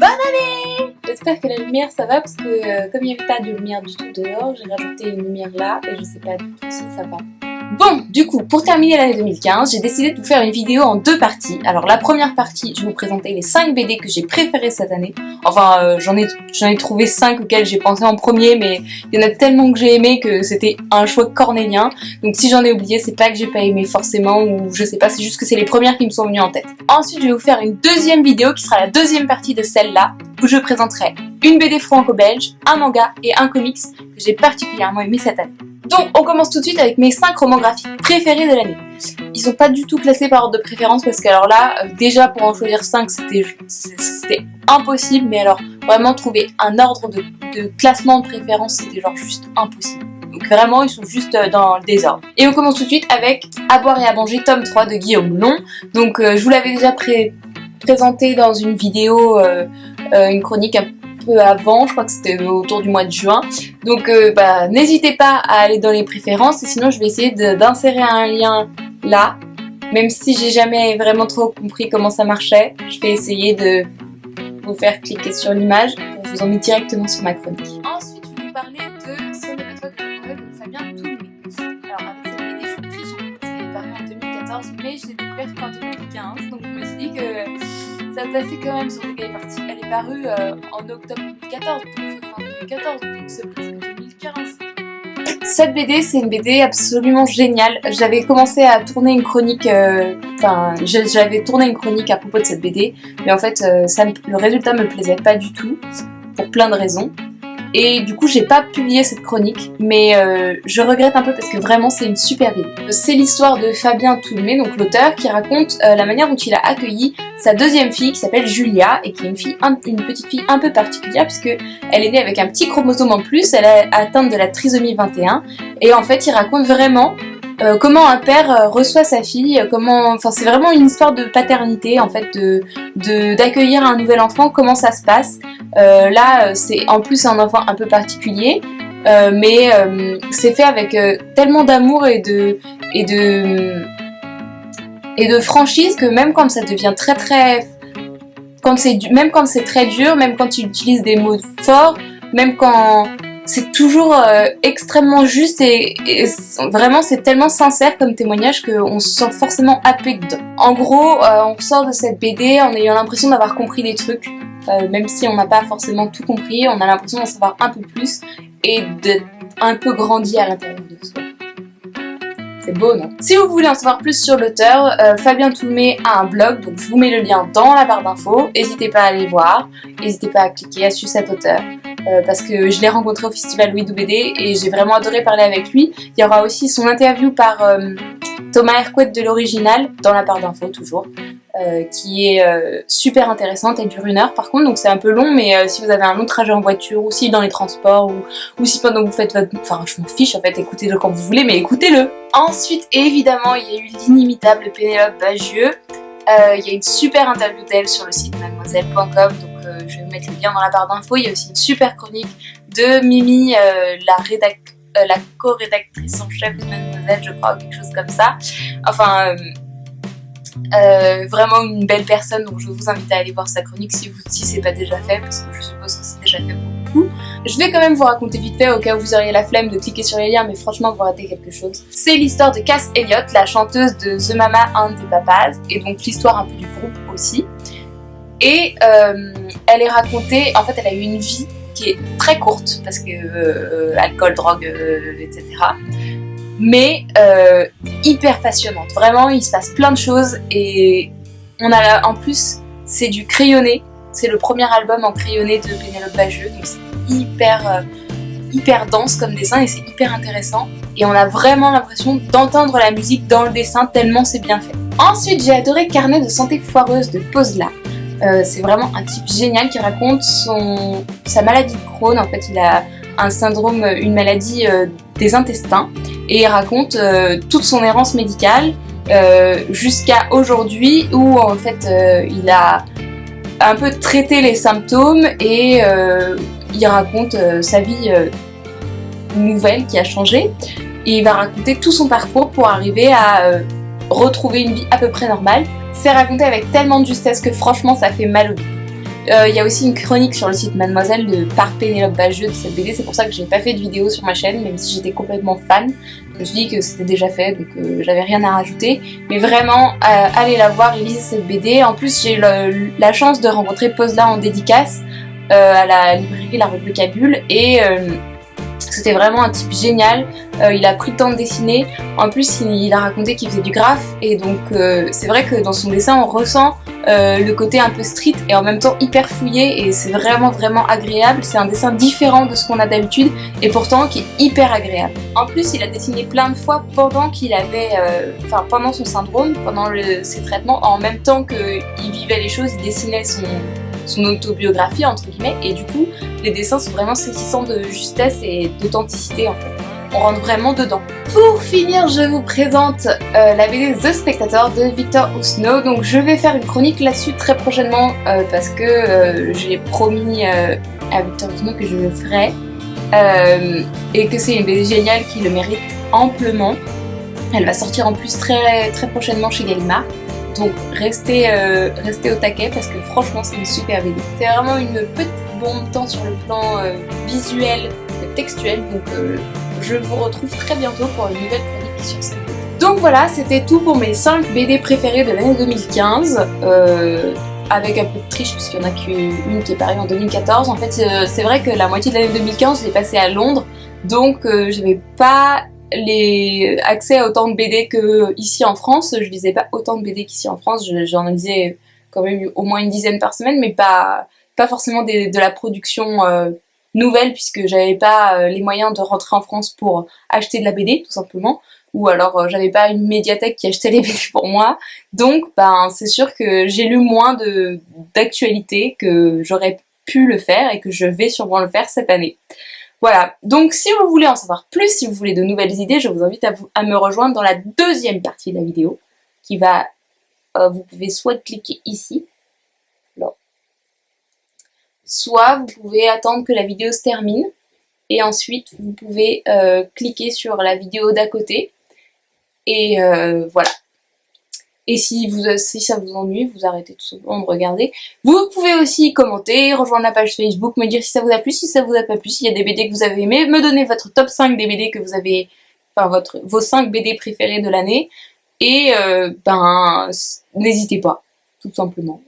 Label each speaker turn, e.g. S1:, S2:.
S1: bonne année! J'espère que la lumière ça va parce que comme il n'y avait pas de lumière du tout dehors, j'ai rajouté une lumière là et je sais pas du tout si ça va. Bon, du coup, pour terminer l'année 2015, j'ai décidé de vous faire une vidéo en deux parties. Alors la première partie, je vais vous présenter les 5 BD que j'ai préférées cette année. Enfin, j'en ai trouvé 5 auxquels j'ai pensé en premier, mais il y en a tellement que j'ai aimé que c'était un choix cornélien. Donc si j'en ai oublié, c'est pas que j'ai pas aimé forcément, ou je sais pas, c'est juste que c'est les premières qui me sont venues en tête. Ensuite, je vais vous faire une deuxième vidéo qui sera la deuxième partie de celle-là, où je présenterai une BD franco-belge, un manga et un comics que j'ai particulièrement aimé cette année. Donc on commence tout de suite avec mes 5 romans graphiques préférés de l'année. Ils sont pas du tout classés par ordre de préférence parce que alors là, déjà pour en choisir 5 c'était impossible, mais alors vraiment trouver un ordre de classement de préférence c'était genre juste impossible. Donc vraiment ils sont juste dans le désordre. Et on commence tout de suite avec À boire et à manger tome 3 de Guillaume Long. Donc je vous l'avais déjà présenté dans une vidéo, une chronique un peu avant, je crois que c'était autour du mois de juin. Donc n'hésitez pas à aller dans les préférences et sinon je vais essayer d'insérer un lien là, même si j'ai jamais vraiment trop compris comment ça marchait. Je vais essayer de vous faire cliquer sur l'image pour vous emmener directement sur ma chronique. Ensuite je vais vous parler de Ce n'est pas toi que je veux de Fabien Toulmé. Alors avec cette BD je triche parce qu'elle est parue en 2014 mais je l'ai découverte qu'en 2015, donc je me suis dit que ça passait quand même sur le qu'elle est partie. Elle est parue en octobre 2014, donc fin 2014, donc c'est presque 2015. Cette BD, c'est une BD absolument géniale. J'avais commencé à tourner une chronique, j'avais tourné une chronique à propos de cette BD, mais en fait, le résultat me plaisait pas du tout, pour plein de raisons. Et du coup j'ai pas publié cette chronique, mais je regrette un peu parce que vraiment c'est une super BD. C'est l'histoire de Fabien Toulmé, donc l'auteur, qui raconte la manière dont il a accueilli sa deuxième fille qui s'appelle Julia et qui est une petite fille un peu particulière puisque elle est née avec un petit chromosome en plus, elle est atteinte de la trisomie 21 et en fait il raconte vraiment comment un père reçoit sa fille, c'est vraiment une histoire de paternité en fait, d'accueillir un nouvel enfant, comment ça se passe. Là c'est en plus un enfant un peu particulier, mais c'est fait avec tellement d'amour et de franchise que même quand ça devient même quand c'est très dur, même quand tu utilises des mots forts, même quand c'est toujours extrêmement juste et vraiment c'est tellement sincère comme témoignage qu'on se sent forcément happé dedans. En gros, on ressort de cette BD en ayant l'impression d'avoir compris des trucs, même si on n'a pas forcément tout compris, on a l'impression d'en savoir un peu plus et d'être un peu grandi à l'intérieur de soi. C'est beau, non? Si vous voulez en savoir plus sur l'auteur, Fabien Toulmé a un blog, donc je vous mets le lien dans la barre d'infos. N'hésitez pas à aller voir, n'hésitez pas à cliquer, à suivre cet auteur, parce que je l'ai rencontré au festival Louis BD et j'ai vraiment adoré parler avec lui. Il y aura aussi son interview par Thomas Hercouet de l'original, dans la barre d'infos toujours, qui est super intéressante, elle dure 1 heure par contre, donc c'est un peu long, mais si vous avez un long trajet en voiture, ou si dans les transports, ou si pendant que vous faites votre... Enfin, je m'en fiche en fait, écoutez-le quand vous voulez, mais écoutez-le. Ensuite, évidemment, il y a eu l'inimitable Pénélope Bagieux. Il y a une super interview d'elle sur le site mademoiselle.com, donc je vais vous mettre le lien dans la barre d'infos. Il y a aussi une super chronique de Mimi, la co-rédactrice en chef de Mademoiselle, je crois, ou quelque chose comme ça. Enfin... vraiment une belle personne, donc je vous invite à aller voir sa chronique si c'est pas déjà fait, parce que je suppose que c'est déjà fait pour beaucoup. Je vais quand même vous raconter vite fait au cas où vous auriez la flemme de cliquer sur les liens, mais franchement vous ratez quelque chose. C'est l'histoire de Cass Elliot, la chanteuse de The Mama and the Papas, et donc l'histoire un peu du groupe aussi. Et elle est racontée, en fait elle a eu une vie qui est très courte, parce que alcool, drogue, etc. Mais hyper passionnante. Vraiment, il se passe plein de choses et on a là, en plus, c'est du crayonné. C'est le premier album en crayonné de Pénélope Bagieux, donc c'est hyper dense comme dessin et c'est hyper intéressant. Et on a vraiment l'impression d'entendre la musique dans le dessin tellement c'est bien fait. Ensuite, j'ai adoré Carnet de santé foireuse de Posla. C'est vraiment un type génial qui raconte sa maladie de Crohn. En fait, il a un syndrome, une maladie des intestins, et il raconte toute son errance médicale jusqu'à aujourd'hui où en fait il a un peu traité les symptômes et il raconte sa vie nouvelle qui a changé et il va raconter tout son parcours pour arriver à retrouver une vie à peu près normale. C'est raconté avec tellement de justesse que franchement ça fait mal au dos. Il y a aussi une chronique sur le site Mademoiselle par Pénélope Bageux de cette BD, c'est pour ça que j'ai pas fait de vidéo sur ma chaîne, même si j'étais complètement fan. Je me suis dit que c'était déjà fait, donc j'avais rien à rajouter. Mais vraiment, allez la voir et lisez cette BD. En plus, j'ai eu la chance de rencontrer Posla en dédicace à la librairie La Rue de Cabule, et c'était vraiment un type génial. Il a pris le temps de dessiner. En plus, il a raconté qu'il faisait du graphe, et donc c'est vrai que dans son dessin, on ressent le côté un peu street et en même temps hyper fouillé, et c'est vraiment agréable. C'est un dessin différent de ce qu'on a d'habitude et pourtant qui est hyper agréable. En plus, il a dessiné plein de fois pendant qu'il avait, pendant son syndrome, pendant ses traitements, en même temps qu'il vivait les choses, il dessinait son autobiographie entre guillemets, et du coup les dessins sont vraiment saisissants de justesse et d'authenticité en fait. On rentre vraiment dedans. Pour finir, je vous présente la BD The Spectator de Victor Housneau. Donc je vais faire une chronique là-dessus très prochainement parce que j'ai promis à Victor Housneau que je le ferai et que c'est une BD géniale qui le mérite amplement. Elle va sortir en plus très prochainement chez Gallimard. Donc restez au taquet parce que franchement c'est une super BD. C'est vraiment une petite bombe tant sur le plan visuel que textuel. Donc je vous retrouve très bientôt pour une nouvelle chronique sur cette BD. Donc voilà, c'était tout pour mes 5 BD préférées de l'année 2015. Avec un peu de triche puisqu'il n'y en a qu'une qui est parue en 2014. En fait c'est vrai que la moitié de l'année 2015 je l'ai passée à Londres. Donc j'avais pas accès à autant de BD que ici en France. Je lisais pas autant de BD qu'ici en France. J'en lisais quand même au moins une dizaine par semaine, mais pas forcément de la production nouvelle, puisque j'avais pas les moyens de rentrer en France pour acheter de la BD tout simplement, ou alors j'avais pas une médiathèque qui achetait les BD pour moi. Donc c'est sûr que j'ai lu moins d'actualités que j'aurais pu le faire et que je vais sûrement le faire cette année. Voilà, donc si vous voulez en savoir plus, si vous voulez de nouvelles idées, je vous invite à me rejoindre dans la deuxième partie de la vidéo, qui va, vous pouvez soit cliquer ici, là, soit vous pouvez attendre que la vidéo se termine, et ensuite vous pouvez cliquer sur la vidéo d'à côté, et voilà. Et si ça vous ennuie, vous arrêtez tout simplement de regarder. Vous pouvez aussi commenter, rejoindre la page Facebook, me dire si ça vous a plu, si ça vous a pas plu, s'il y a des BD que vous avez aimé, me donner votre top 5 des BD que vous avez, vos 5 BD préférés de l'année. Et n'hésitez pas, tout simplement.